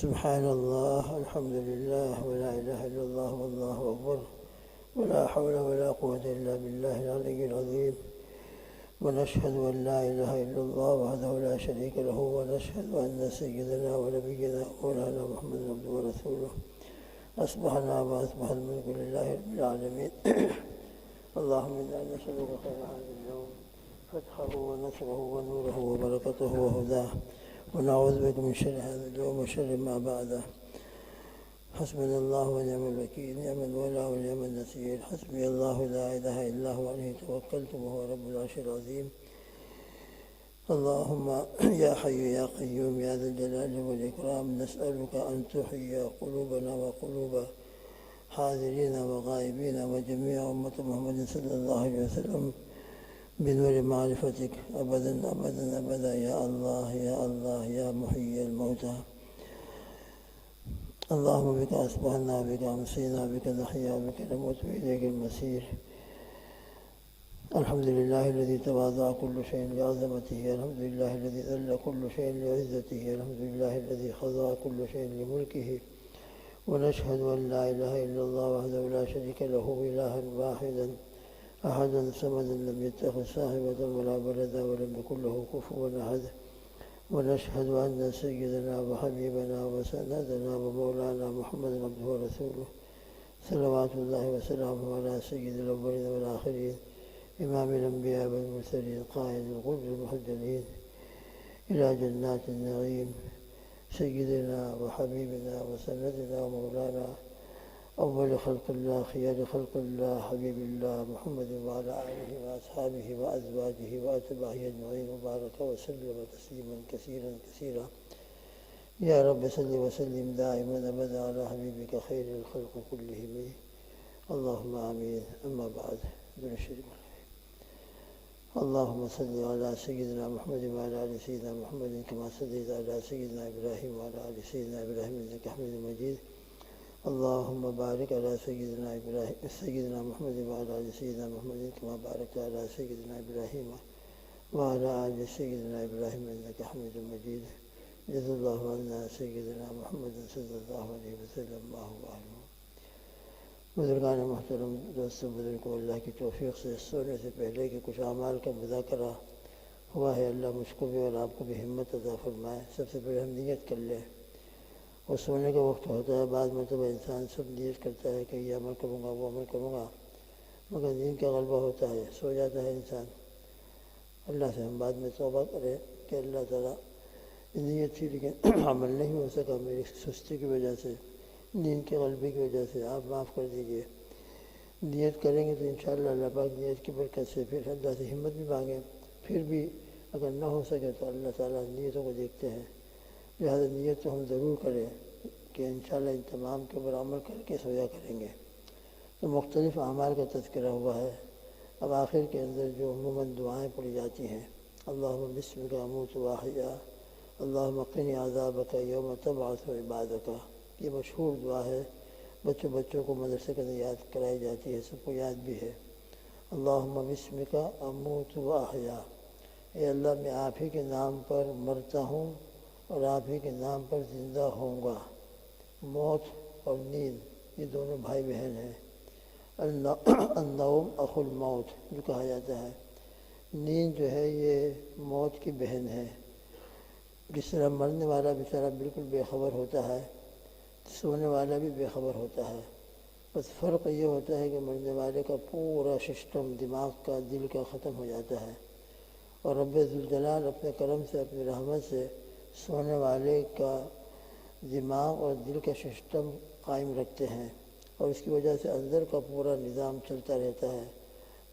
سبحان الله الحمد لله ولا إله إلا الله والله أكبر ولا حول ولا قوة إلا بالله العلي العظيم ونشهد أن لا إله إلا الله وحده لا شريك له ونشهد أن سيدنا ونبينا مولانا محمد عبده ورسوله أصبحنا وأصبح الملك لله رب العالمين اللهم إنا نسألك خير هذا اليوم فتحه ونصره ونوره وبركته وهداه ونعوذ بك من شر هذا اليوم وشر ما بعده حسبنا الله ونعم الوكيل نعم المولى ونعم النصير حسبي الله لا إله إلا هو عليه توكلت وهو رب العرش العظيم اللهم يا حي يا قيوم يا ذا الجلال والإكرام نسألك أن تحيي قلوبنا وقلوب حاضرين وغائبين وجميع أمة محمد صلى الله عليه وسلم بنور معرفتك أبدا أبدا أبدا يا الله يا الله يا محيي الموتى اللهم بك أصبحنا بك أمسينا بك نحيا بك نموت وإليك المسير الحمد لله الذي تواضع كل شيء لعظمته الحمد لله الذي ذل كل شيء لعزته الحمد لله الذي خضع كل شيء لملكه ونشهد أن لا إله إلا الله وحده لا شريك له إلها واحدا أحدا صمدا لم يتخذ صاحبة ولا ولدا ولم يكن له كفوا أحد ونشهد أن سيدنا وحبيبنا وسندنا ومولانا محمد عبده ورسوله صلوات الله وسلامه على سيد الأولين والآخرين إمام الأنبياء والمرسلين قائد الغر المحجلين إلى جنات النعيم سيدنا وحبيبنا وسندنا ومولانا أول خلق الله خيار خلق الله حبيب الله محمد وعلى آله وأصحابه وأزواجه وأتباعه أجمعين وبارك وسلم تسليما كثيرا كثيرا يا رب صل وسلم دائما أبدا على حبيبك خير الخلق كلهم اللهم آمين أما بعد اللهم صل على سيدنا محمد وعلى آل سيدنا محمد كما صليت على سيدنا إبراهيم وعلى آل سيدنا إبراهيم إنك حميد مجيد اللهم بارك على سيدنا محمد وعلى آل سيدنا محمد كما باركت على سيدنا إبراهيم وعلى آل سيدنا إبراهيم إنك حميد مجيد جزا الله عنا سيدنا محمد صلی اللہ علیہ وسلم ما هو أهله بزرگان محترم دوستوں بزرگوں اللہ کی توفیق سے سونے سے پہلے کہ کچھ اعمال کا مذاکرہ ہوا ہے اللہ مجھ کو بھی اور آپ کو بھی ہمت عطا فرمائے سب سے پہلے ہم نیت کر لیں اور سونے کا وقت ہوتا ہے بعض مرتبہ انسان سب نیت کرتا ہے کہ یہ عمل کروں گا وہ عمل کروں گا مگر نیند کا غلبہ ہوتا ہے سو جاتا ہے انسان اللہ سے ہم بعد میں توبہ کریں کہ اللہ تعالیٰ نیت تھی لیکن عمل نہیں ہو سکا میری سستی کی وجہ سے نیند کے غلبے کی وجہ سے آپ معاف کر دیجئے نیت کریں گے تو انشاءاللہ اللہ پاک نیت کی برکت سے پھر اللہ سے ہمت بھی مانگیں پھر بھی اگر نہ ہو سکے تو اللہ تعالیٰ نیتوں کو دیکھتے ہیں لہٰذا نیت تو ہم ضرور کریں کہ انشاءاللہ ان تمام کے اوپر عمل کر کے سویا کریں گے تو مختلف اعمال کا تذکرہ ہوا ہے اب آخر کے اندر جو عموماً دعائیں پڑھی جاتی ہیں اللہم بسمک اموت واحیا اللہم قنی عذابک یوم تبعث عبادک یہ مشہور دعا ہے بچوں کو مدرسے کے اندر یاد کرائی جاتی ہے سب کو یاد بھی ہے اللہم بسمک اموت واحیا اے اللہ میں آپ ہی کے نام پر مرتا ہوں اور آپ ہی کے نام پر زندہ ہوں گا موت اور نیند یہ دونوں بھائی بہن ہیں النوم اخو الموت جو کہا جاتا ہے نیند جو ہے یہ موت کی بہن ہے جس طرح مرنے والا بیچارہ بالکل بے خبر ہوتا ہے سونے والا بھی بے خبر ہوتا ہے بس فرق یہ ہوتا ہے کہ مرنے والے کا پورا سسٹم دماغ کا دل کا ختم ہو جاتا ہے اور رب ذوالجلال اپنے کرم سے اپنی رحمت سے سونے والے کا دماغ اور دل کا سسٹم قائم رکھتے ہیں اور اس کی وجہ سے اندر کا پورا نظام چلتا رہتا ہے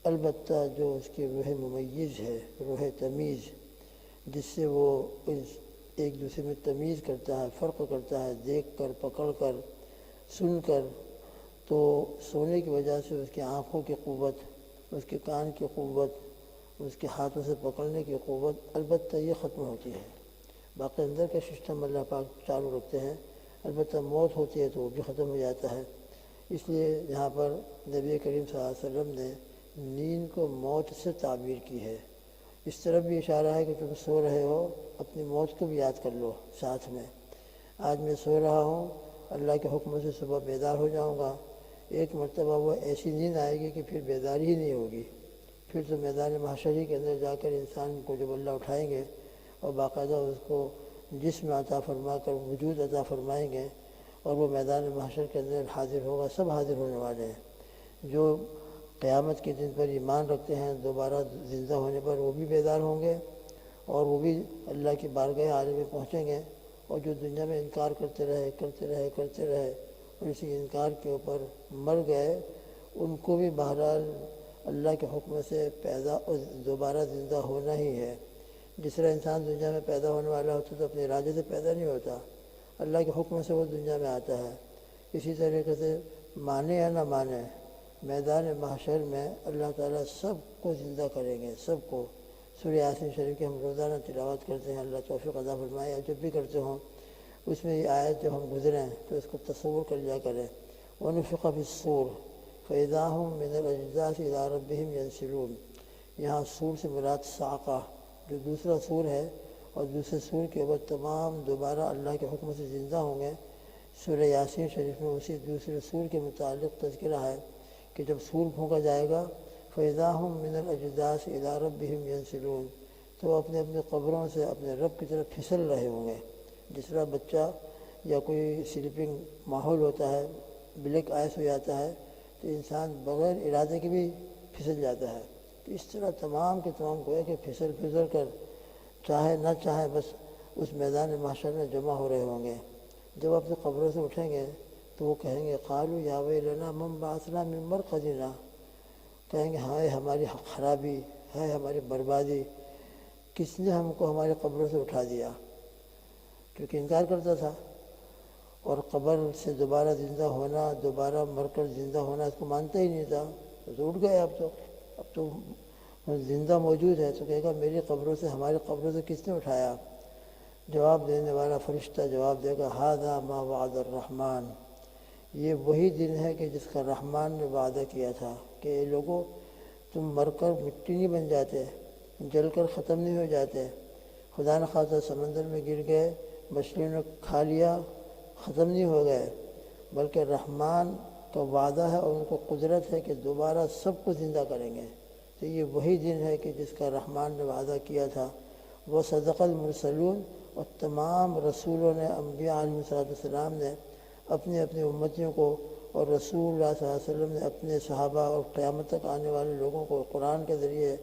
البتہ جو اس کی روح ممیز ہے روح تمیز جس سے وہ ایک دوسرے میں تمیز کرتا ہے فرق کرتا ہے دیکھ کر پکڑ کر سن کر تو سونے کی وجہ سے اس کی آنکھوں کی قوت اس کے کان کی قوت اس کے ہاتھوں سے پکڑنے کی قوت البتہ یہ ختم ہوتی ہے باقی اندر کا سسٹم اللہ پاک چالو رکھتے ہیں البتہ موت ہوتی ہے تو وہ بھی ختم ہو جاتا ہے اس لیے یہاں پر نبی کریم صلی اللہ علیہ وسلم نے نیند کو موت سے تعبیر کی ہے اس طرف بھی اشارہ ہے کہ تم سو رہے ہو اپنی موت کو بھی یاد کر لو ساتھ میں آج میں سو رہا ہوں، اللہ کے حکم سے صبح بیدار ہو جاؤں گا، ایک مرتبہ وہ ایسی نیند آئے گی کہ پھر بیداری ہی نہیں ہوگی، پھر تو میدان محشری کے اندر جا کر انسان کو جب اللہ اٹھائیں گے اور باقاعدہ اس کو جسم عطا فرما کر وجود عطا فرمائیں گے اور وہ میدان محشر کے اندر حاضر ہوگا، سب حاضر ہونے والے ہیں۔ جو قیامت کے دن پر ایمان رکھتے ہیں دوبارہ زندہ ہونے پر، وہ بھی بیدار ہوں گے اور وہ بھی اللہ کی بارگاہ عالی میں پہنچیں گے، اور جو دنیا میں انکار کرتے رہے اور اسی انکار کے اوپر مر گئے، ان کو بھی بہرحال اللہ کے حکم سے پیدا اور دوبارہ زندہ ہونا ہی ہے۔ جس طرح انسان دنیا میں پیدا ہونے والا ہوتا تو اپنے ارادے سے پیدا نہیں ہوتا، اللہ کے حکم سے وہ دنیا میں آتا ہے۔ اسی طریقے سے مانے یا نہ مانے، میدان محشر میں اللہ تعالیٰ سب کو زندہ کریں گے، سب کو۔ سورہ یاسین شریف کی ہم روزانہ تلاوت کرتے ہیں، اللہ توفیق عطا فرمائے، جب بھی کرتے ہوں اس میں یہ آیت جب ہم گزریں تو اس کو تصور کر لیا کریں۔ وَنُفِخَ فِي الصُّورِ فَإِذَا هُم مِّنَ الْأَجْدَاثِ إِلَىٰ رَبِّهِمْ يَنسِلُونَ۔ یہاں سور سے مراد صاعقہ جو دوسرا سور ہے، اور دوسرے سور کے اوپر تمام دوبارہ اللہ کے حکم سے زندہ ہوں گے۔ سورہ یاسین شریف میں اسی دوسرے سور کے متعلق تذکرہ ہے کہ جب سور پھونکا جائے گا فَإِذَا هُم مِّنَ الْأَجْدَاثِ إِلَىٰ رَبِّهِمْ يَنسِلُونَ، تو وہ اپنے اپنے قبروں سے اپنے رب کی طرف پھسل رہے ہوں گے۔ جس طرح بچہ یا کوئی سلیپنگ ماحول ہوتا ہے، بلیک آئس ہو جاتا ہے تو انسان بغیر ارادے کے بھی پھسل جاتا ہے، تو اس طرح تمام کے تمام گویا کہ پھسل کر چاہے نہ چاہے بس اس میدان محشر میں جمع ہو رہے ہوں گے۔ جب اپنی قبروں سے اٹھیں گے تو وہ کہیں گے قالوا یا ویلنا من بعثنا من مرقدنا، کہیں گے ہائے ہماری خرابی، ہے ہماری بربادی، کس نے ہم کو ہماری قبروں سے اٹھا دیا، کیونکہ انکار کرتا تھا اور قبر سے دوبارہ زندہ ہونا، دوبارہ مر کر زندہ ہونا اس کو مانتا ہی نہیں تھا، تو اٹھ گئے۔ اب تو زندہ موجود ہے تو کہے گا میری قبروں سے، ہماری قبروں سے کس نے اٹھایا؟ جواب دینے والا فرشتہ جواب دے گا ھذا ما وعد الرحمن، یہ وہی دن ہے کہ جس کا رحمان نے وعدہ کیا تھا کہ اے لوگوں تم مر کر مٹی نہیں بن جاتے، جل کر ختم نہیں ہو جاتے، خدا نخواستہ سمندر میں گر گئے، مچھلیوں نے کھا لیا، ختم نہیں ہو گئے، بلکہ رحمان کا وعدہ ہے اور ان کو قدرت ہے کہ دوبارہ سب کو زندہ کریں گے۔ تو یہ وہی دن ہے کہ جس کا رحمان نے وعدہ کیا تھا۔ وہ صدق المرسلون، اور تمام رسولوں نے، انبیاء علیہ السلام نے اپنی اپنی امتیوں کو، اور رسول اللہ صلی اللہ علیہ وسلم نے اپنے صحابہ اور قیامت تک آنے والے لوگوں کو قرآن کے ذریعے،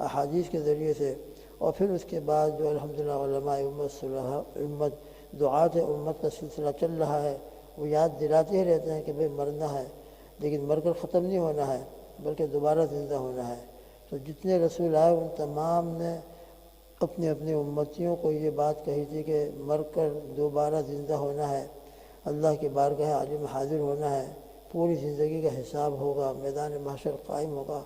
احادیث کے ذریعے سے، اور پھر اس کے بعد جو الحمدللہ علماء امت دعات امت کا سلسلہ چل رہا ہے، وہ یاد دلاتے ہی رہتے ہیں کہ بھئی مرنا ہے، لیکن مر کر ختم نہیں ہونا ہے بلکہ دوبارہ زندہ ہونا ہے۔ تو جتنے رسول آئے ان تمام نے اپنی اپنی امتیوں کو یہ بات کہی تھی کہ مر کر دوبارہ زندہ ہونا ہے، اللہ کی بارگاہ عالی میں حاضر ہونا ہے، پوری زندگی کا حساب ہوگا، میدان محشر قائم ہوگا،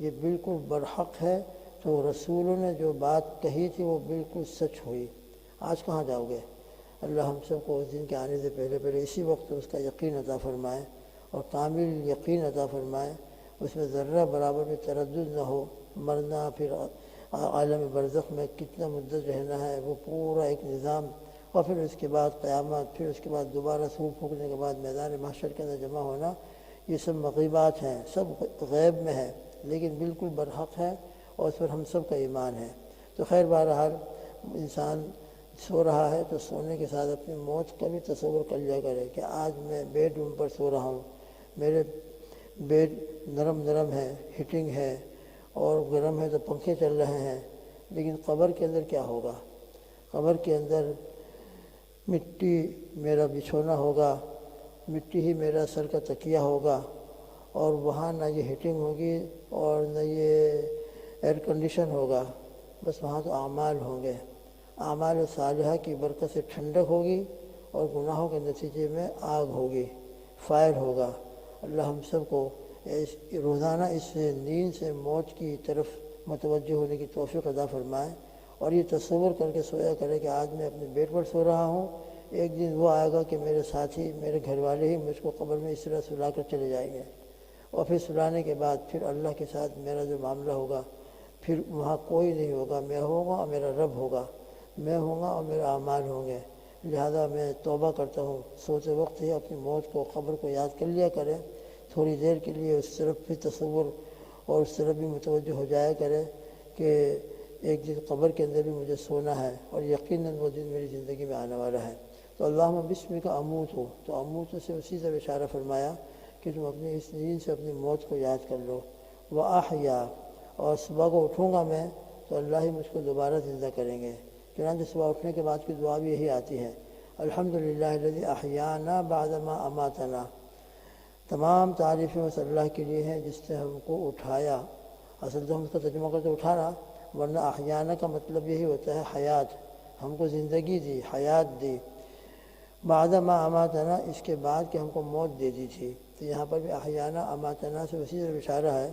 یہ بالکل برحق ہے۔ تو رسولوں نے جو بات کہی تھی وہ بالکل سچ ہوئی۔ آج کہاں جاؤ گے؟ اللہ ہم سب کو اس دن کے آنے سے پہلے اسی وقت اس کا یقین عطا فرمائے اور کامل یقین عطا فرمائے، اس میں ذرہ برابر بھی تردد نہ ہو۔ مرنا، پھر عالم برزخ میں کتنا مدت رہنا ہے، وہ پورا ایک نظام، اور پھر اس کے بعد قیامت، پھر اس کے بعد دوبارہ سور پھونکنے کے بعد میدان محشر کے اندر جمع ہونا، یہ سب مغیبات ہیں، سب غیب میں ہے، لیکن بالکل برحق ہے اور اس پر ہم سب کا ایمان ہے۔ تو خیر بہرحال انسان سو رہا ہے تو سونے کے ساتھ اپنی موت کا بھی تصور کر لیا کرے کہ آج میں بیڈ روم پر سو رہا ہوں، میرے بیڈ نرم ہے، ہیٹنگ ہے، اور گرم ہے تو پنکھے چل رہے ہیں، لیکن قبر کے اندر کیا ہوگا؟ قبر کے اندر مٹی میرا بچھونا ہوگا، مٹی ہی میرا سر کا تکیہ ہوگا، اور وہاں نہ یہ ہیٹنگ ہوگی اور نہ یہ ایئر کنڈیشن ہوگا، بس وہاں تو اعمال ہوں گے۔ اعمال صالحہ کی برکت سے ٹھنڈک ہوگی اور گناہوں کے نتیجے میں آگ ہوگی، فائر ہوگا۔ اللہ ہم سب کو روزانہ اس نیند سے موت کی طرف متوجہ ہونے کی توفیق عطا فرمائے، اور یہ تصور کر کے سویا کرے کہ آج میں اپنے بیڈ پر سو رہا ہوں، ایک دن وہ آئے گا کہ میرے ساتھی، میرے گھر والے ہی مجھ کو قبر میں اس طرح سلا کر چلے جائیں گے، اور پھر سلانے کے بعد پھر اللہ کے ساتھ میرا جو معاملہ ہوگا، پھر وہاں کوئی نہیں ہوگا، میں ہوں گا اور میرا رب ہوگا، میں ہوں گا اور میرے اعمال ہوں گے۔ لہذا میں توبہ کرتا ہوں، سوتے وقت ہی اپنی موت کو، قبر کو یاد کر لیا کریں، تھوڑی دیر کے لیے اس طرف بھی تصور اور اس طرف بھی متوجہ ہو جایا کرے کہ ایک دن قبر کے اندر بھی مجھے سونا ہے اور یقیناً وہ دن میری زندگی میں آنے والا ہے۔ تو اللہم بسمک اموت ہو، تو اموت سے اسی طرح اشارہ فرمایا کہ تم اپنی اس نیند سے اپنی موت کو یاد کر لو۔ وَأَحْيَا، اور صبح کو اٹھوں گا میں تو اللہ ہی مجھ کو دوبارہ زندہ کریں گے۔ چنانچہ صبح اٹھنے کے بعد کی دعا بھی یہی آتی ہے، الحمدللہ الذی احیانا بعد ما اماتنا۔ تمام تعریفیں اس اللہ کے لیے ہیں جس نے ہم کو اٹھایا۔ اصل تو ہم اس کا ترجمہ کرتے اٹھانا، ورنہ احیانا کا مطلب یہی ہوتا ہے حیات، ہم کو زندگی دی، حیات دی۔ بعد ما اماتنا، اس کے بعد کہ ہم کو موت دے دی تھی۔ تو یہاں پر بھی احیانا اماتنا سے اسی طرح اشارہ ہے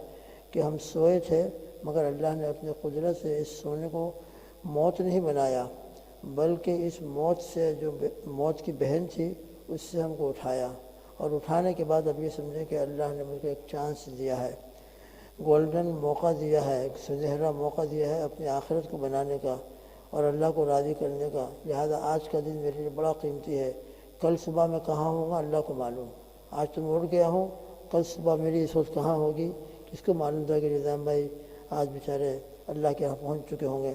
کہ ہم سوئے تھے مگر اللہ نے اپنی قدرت سے اس سونے کو موت نہیں بنایا، بلکہ اس موت سے جو موت کی بہن تھی اس سے ہم کو اٹھایا، اور اٹھانے کے بعد اب یہ سمجھیں کہ اللہ نے مجھ کو ایک چانس دیا ہے، گولڈن موقع دیا ہے، ایک سنہرا موقع دیا ہے اپنی آخرت کو بنانے کا اور اللہ کو راضی کرنے کا۔ لہذا آج کا دن میرے لیے بڑا قیمتی ہے۔ کل صبح میں کہاں ہوں گا اللہ کو معلوم، آج تو میں اٹھ گیا ہوں، کل صبح میری اس وقت کہاں ہوگی کس کو معلوم تھا کہ نظام بھائی آج بیچارے اللہ کے یہاں پہنچ چکے ہوں گے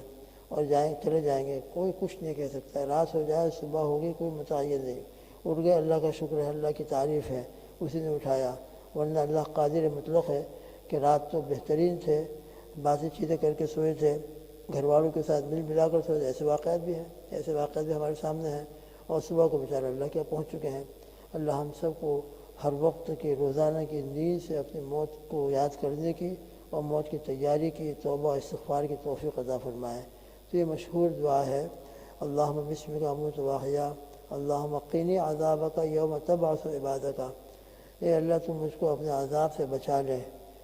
اور چلے جائیں گے، کوئی کچھ نہیں کہہ سکتا۔ رات ہو جائے صبح ہوگی کوئی متعین نہیں، اٹھ گئے اللہ کا شکر ہے، اللہ کی تعریف ہے، اسی نے اٹھایا، ورنہ اللہ قادر مطلق ہے کہ رات تو بہترین تھے، باتیں چیتیں کر کے سوئے تھے، گھر والوں کے ساتھ ملا کر سوئے تھے، ایسے واقعات بھی ہیں، ایسے واقعات بھی ہمارے سامنے ہیں، اور صبح کو بیچارہ اللہ کے یہاں پہنچ چکے ہیں۔ اللہ ہم سب کو ہر وقت کی روزانہ کی نیند سے اپنی موت کو یاد کرنے کی اور موت کی تیاری کی، توبہ استغفار کی توفیق عطا فرمائے۔ تو یہ مشہور دعا ہے، اللہم بسمک اموت واحیا، اللہم قنی عذابک یوم تبعث عبادک۔ اے اللہ تم مجھ کو اپنے عذاب سے بچا لے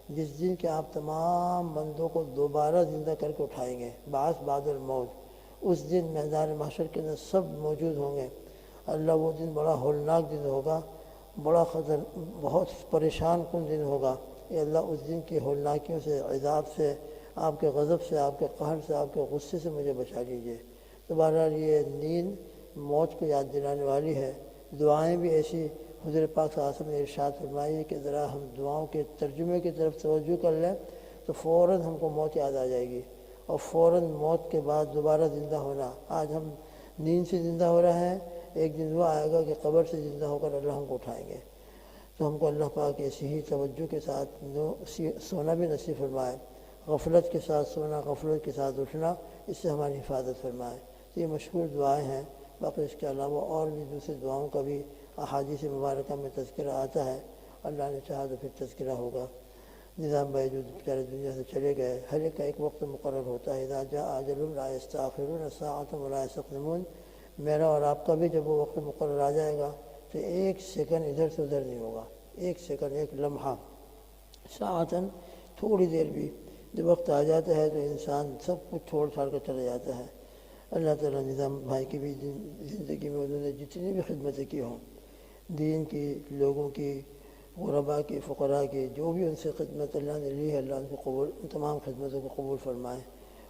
جس دن کہ آپ تمام بندوں کو دوبارہ زندہ کر کے اٹھائیں گے، بعث بعد الموت۔ اس دن میدان محشر کے اندر سب موجود ہوں گے۔ اللہ وہ دن بڑا ہولناک دن ہوگا، بڑا بہت پریشان کن دن ہوگا۔ اے اللہ اس دن کی ہولناکیوں سے، عذاب سے، آپ کے غضب سے، آپ کے قہر سے، آپ کے غصے سے مجھے بچا لیجیے۔ تو بہرحال یہ نیند موت کو یاد دلانے والی ہے۔ دعائیں بھی ایسی حضور پاک صلی اللہ علیہ وسلم نے ارشاد فرمائی ہے کہ ذرا ہم دعاؤں کے ترجمے کی طرف توجہ کر لیں تو فوراً ہم کو موت یاد آ جائے گی، اور فوراً موت کے بعد دوبارہ زندہ ہونا۔ آج ہم نیند سے زندہ ہو رہے ہیں، ایک دن وہ آئے گا کہ قبر سے زندہ ہو کر اللہ ہم کو اٹھائیں گے۔ تو ہم کو اللہ پاک ایسی ہی توجہ کے ساتھ سونا بھی نصیب فرمائے، غفلت کے ساتھ سونا، غفلت کے ساتھ اٹھنا، اس سے ہماری حفاظت فرمائے۔ تو یہ مشہور دعائیں ہیں، باقی اس کے علاوہ اور بھی دوسری دعاؤں کا بھی احادیث مبارکہ میں تذکرہ آتا ہے، اللہ نے چاہا تو پھر تذکرہ ہوگا۔ نظام بھائی جو بیچارے دنیا سے چلے گئے، ہر ایک کا ایک وقت مقرر ہوتا ہے، اذا جاء اجلهم لا يستأخرون ساعة ولا يستقدمون۔ میرا اور آپ کا بھی جب وہ وقت مقرر آ جائے گا تو ایک سیکنڈ ادھر سے ادھر نہیں ہوگا، ایک سیکنڈ، ایک لمحہ، ساعتاً تھوڑی دیر بھی جب وقت آ جاتا ہے تو انسان سب کچھ چھوڑ چھاڑ کر چلا جاتا ہے۔ اللہ تعالیٰ نظام بھائی کی بھی زندگی میں انہوں نے جتنی بھی خدمتیں کی ہوں، دین کی، لوگوں کی، غرباء کی، فقراء کی، جو بھی ان سے خدمت اللہ نے لی ہے، اللہ ان کو قبول، ان تمام خدمتوں کو قبول فرمائے،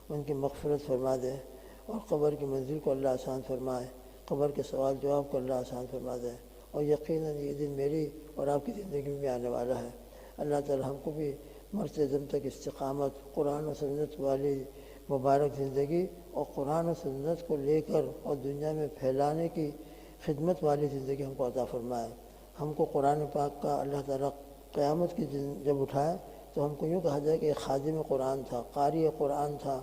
ان کی مغفرت فرما دے، اور قبر کی منزل کو اللہ آسان فرمائے، قبر کے سوال جواب کو اللہ آسان فرما دے، اور یقیناً یہ دن میری اور آپ کی زندگی میں آنے والا ہے۔ اللہ تعالیٰ ہم کو بھی مرتے دم تک استقامت، قرآن و سنت والی مبارک زندگی اور قرآن و سنت کو لے کر اور دنیا میں پھیلانے کی خدمت والی زندگی ہم کو عطا فرمائے۔ ہم کو قرآن پاک کا اللہ تعالیٰ قیامت کی دن جب اٹھائے تو ہم کو یوں کہا جائے کہ ایک خادم قرآن تھا، قاری قرآن تھا،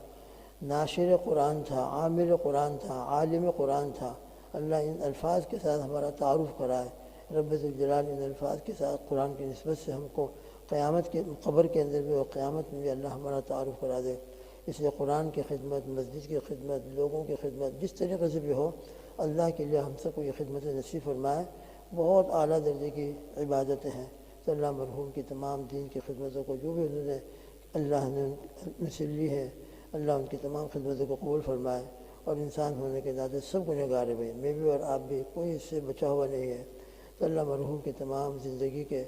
ناشر قرآن تھا، عامل قرآن تھا، عالم قرآن تھا۔ اللہ ان الفاظ کے ساتھ ہمارا تعارف کرائے، رب ذوالجلال ان الفاظ کے ساتھ قرآن کی نسبت سے ہم کو قیامت کے قبر کے اندر بھی اور قیامت میں بھی اللہ ہمارا تعارف کرا دے۔ اس لیے قرآن کی خدمت، مسجد کی خدمت، لوگوں کی خدمت، جس طریقے سے بھی ہو، اللہ کے لیے ہم سب کو یہ خدمت نصیب فرمائے۔ بہت اعلیٰ درجے کی عبادتیں ہیں، تو اللہ مرحوم کی تمام دین کی خدمتوں کو جو بھی انہوں نے اللہ نے نصیب لی ہے، اللہ ان کی تمام خدمتوں کو قبول فرمائے، اور انسان ہونے کے ناطے سب گنہگار ہیں بھائی، میں بھی اور آپ بھی، کوئی اس سے بچا ہوا نہیں ہے۔ تو اللہ مرحوم کی تمام زندگی کے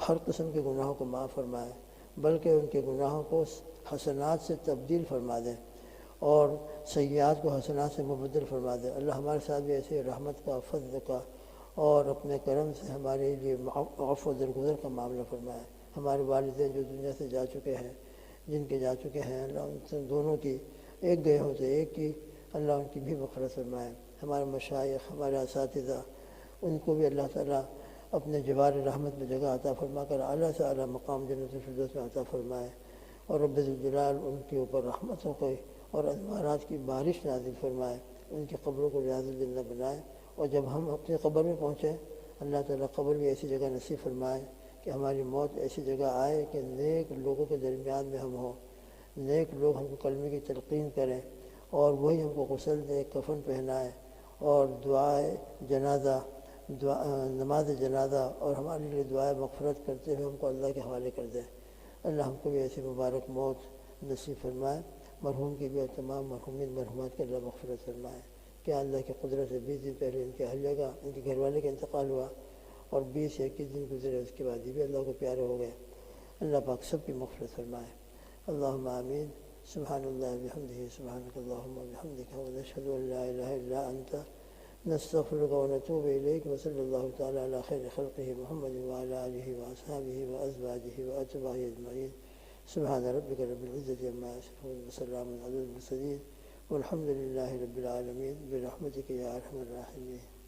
ہر قسم کے گناہوں کو معاف فرمائے، بلکہ ان کے گناہوں کو حسنات سے تبدیل فرما دے، اور سیئات کو حسنات سے مبدل فرما دے۔ اللہ ہمارے ساتھ بھی ایسے رحمت کا، فضل کا اور اپنے کرم سے ہمارے لیے عفو و درگزر کا معاملہ فرمائے۔ ہمارے والدین جو دنیا سے جا چکے ہیں، جن کے جا چکے ہیں، اللہ ان سے دونوں کی، ایک گئے ہوں تو ایک کی، اللہ ان کی بھی مغفرت فرمائے۔ ہمارے مشائخ، ہمارے اساتذہ، ان کو بھی اللہ تعالیٰ اپنے جوار رحمت میں جگہ عطا فرما کر اعلیٰ سے اعلیٰ مقام جنت الفردوس میں عطا فرمائے، اور رب ذوالجلال ان کے اوپر رحمتوں کو اور انوارات کی بارش نازل فرمائے، ان کی قبروں کو ریاض الجنہ بنائے۔ اور جب ہم اپنی قبر میں پہنچے، اللہ تعالیٰ قبر بھی ایسی جگہ نصیب فرمائے کہ ہماری موت ایسی جگہ آئے کہ نیک لوگوں کے درمیان میں ہم ہوں، نیک لوگ ہم کو کلمے کی تلقین کریں، اور وہی ہم کو غسل دے، کفن پہنائے، اور دعائے جنازہ، نماز جنازہ اور ہمارے لیے دعائے مغفرت کرتے ہوئے ہم کو اللہ کے حوالے کر دے۔ اللہ ہم کو بھی ایسی مبارک موت نصیب فرمائے۔ مرحوم کی بھی اور تمام مرحومین مرحومات کے اللہ مغفرت فرمائے۔ کیا اللہ کی قدرت سے 20 دن پہلے ان کے اہلیہ کا، ان کے گھر والے کا انتقال ہوا، اور 20 یا 21 دن گزرے، اس کے بعد یہ بھی اللہ کو پیارے ہو گئے۔ اللہ پاک سب کی مغفرت فرمائے۔ اللہم آمین۔ سبحان اللہ بحمدہ، سبحانک اللہم بحمدک، ونشہد ان لا الہ الا انت، نستغفرک ونتوب الیک، وصلی اللہ تعالی علی خیر خلقہ محمد وعلی آلہ واصحابہ وازواجہ واتباعہ اجمعین۔ سبحان ربک رب العزة عما یصفون، وسلام علی المرسلین، والحمد للہ رب العالمین، برحمتک یا ارحم الراحمین۔